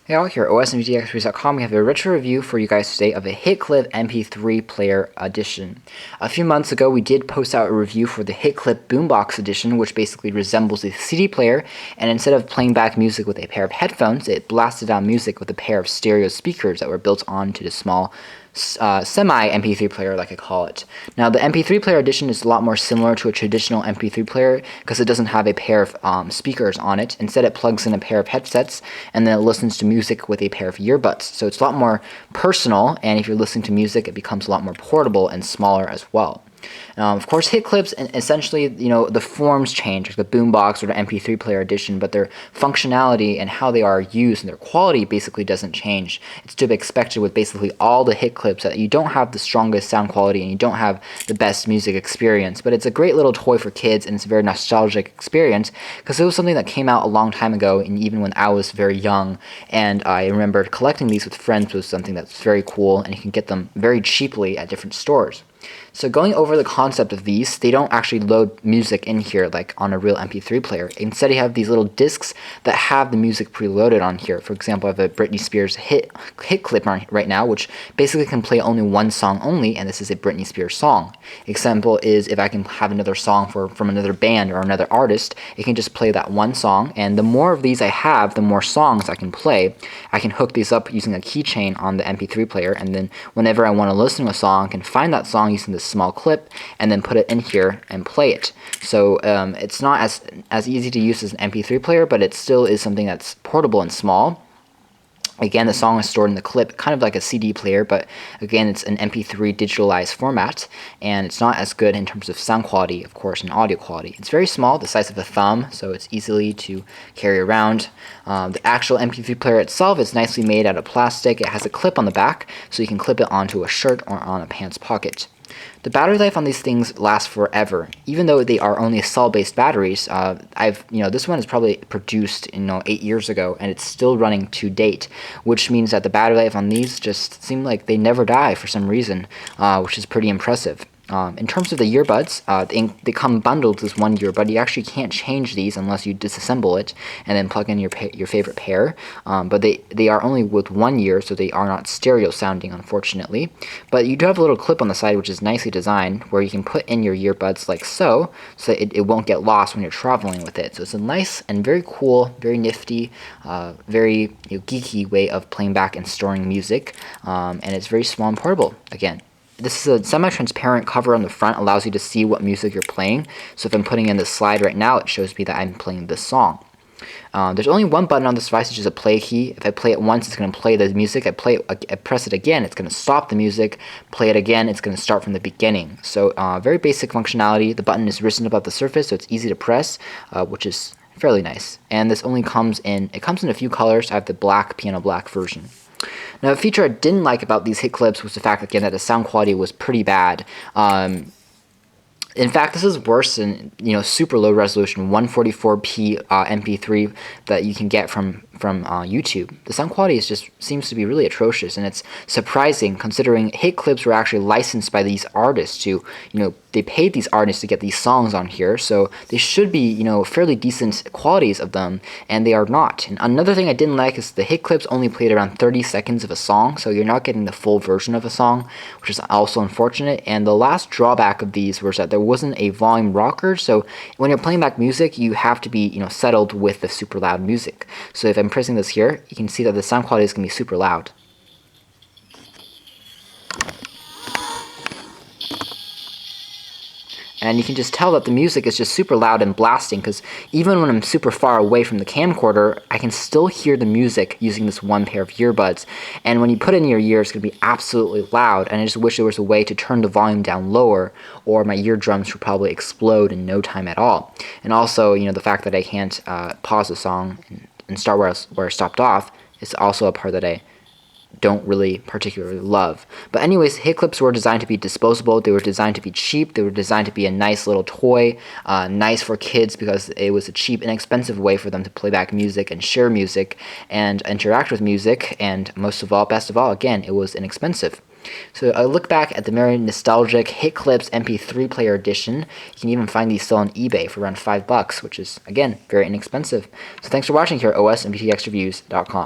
Hey all, here at OSMPTexperts.com. We have a retro review for you guys today of a HitClip MP3 player edition. A few months ago, we did post out a review for the HitClip Boombox edition, which basically resembles a CD player, and instead of playing back music with a pair of headphones, it blasted out music with a pair of stereo speakers that were built onto the small semi-MP3 player, like I call it. Now, the MP3 player edition is a lot more similar to a traditional MP3 player because it doesn't have a pair of speakers on it. Instead, it plugs in a pair of headsets and then it listens to music with a pair of earbuds. So it's a lot more personal, and if you're listening to music, it becomes a lot more portable and smaller as well. Of course, HitClips, essentially, the forms change, like the Boombox or the MP3 player edition, but their functionality and how they are used and their quality basically doesn't change. It's to be expected with basically all the HitClips that you don't have the strongest sound quality and you don't have the best music experience, but it's a great little toy for kids and it's a very nostalgic experience because it was something that came out a long time ago, and even when I was very young, and I remember collecting these with friends was something that's very cool, and you can get them very cheaply at different stores. So going over the concept of these, they don't actually load music in here like on a real MP3 player. Instead, you have these little discs that have the music preloaded on here. For example, I have a Britney Spears hit clip right now, which basically can play only one song only, and this is a Britney Spears song. Example is if I can have another song from another band or another artist, it can just play that one song, and the more of these I have, the more songs I can play. I can hook these up using a keychain on the MP3 player, and then whenever I want to listen to a song, I can find that song using this small clip and then put it in here and play it. So it's not as easy to use as an MP3 player, but it still is something that's portable and small. Again, the song is stored in the clip, kind of like a CD player, but again, it's an MP3 digitalized format, and it's not as good in terms of sound quality, of course, and audio quality. It's very small, the size of a thumb, so it's easily to carry around. The actual MP3 player itself is nicely made out of plastic. It has a clip on the back, so you can clip it onto a shirt or on a pants pocket. The battery life on these things lasts forever, even though they are only cell-based batteries. This one is probably produced 8 years ago, and it's still running to date, which means that the battery life on these just seem like they never die for some reason, which is pretty impressive. In terms of the earbuds, they come bundled as one earbud. You actually can't change these unless you disassemble it and then plug in your favorite pair. But they are only with one ear, so they are not stereo sounding, unfortunately. But you do have a little clip on the side, which is nicely designed, where you can put in your earbuds like so it won't get lost when you're traveling with it. So it's a nice and very cool, very nifty, very geeky way of playing back and storing music, and it's very small and portable. Again, this is a semi-transparent cover on the front, allows you to see what music you're playing. So if I'm putting in the slide right now, it shows me that I'm playing this song. There's only one button on this device, which is a play key. If I play it once, it's going to play the music. I press it again, it's going to stop the music. Play it again, it's going to start from the beginning. So very basic functionality. The button is risen above the surface, so it's easy to press, which is fairly nice. And this only comes in a few colors. I have the black, piano black version. Now, a feature I didn't like about these HitClips was the fact, again, that the sound quality was pretty bad. In fact, this is worse than super low resolution 144p MP3 that you can get from YouTube. The sound quality seems to be really atrocious, and it's surprising considering HitClips were actually licensed by these artists to they paid these artists to get these songs on here, so they should be fairly decent qualities of them, and they are not. And another thing I didn't like is the HitClips only played around 30 seconds of a song, so you're not getting the full version of a song, which is also unfortunate. And the last drawback of these was that there wasn't a volume rocker, so when you're playing back music, you have to be settled with the super loud music. So if I'm pressing this here, you can see that the sound quality is going to be super loud. And you can just tell that the music is just super loud and blasting, because even when I'm super far away from the camcorder, I can still hear the music using this one pair of earbuds. And when you put it in your ear, it's going to be absolutely loud, and I just wish there was a way to turn the volume down lower, or my eardrums would probably explode in no time at all. And also, the fact that I can't pause the song and start where I stopped off is also a part that I don't really particularly love. But anyways, HitClips were designed to be disposable. They were designed to be cheap. They were designed to be a nice little toy, nice for kids because it was a cheap, inexpensive way for them to play back music and share music and interact with music. And best of all, again, it was inexpensive. So I look back at the very nostalgic HitClips MP3 player edition. You can even find these still on eBay for around $5, which is, again, very inexpensive. So thanks for watching here at OSMPTXreviews.com.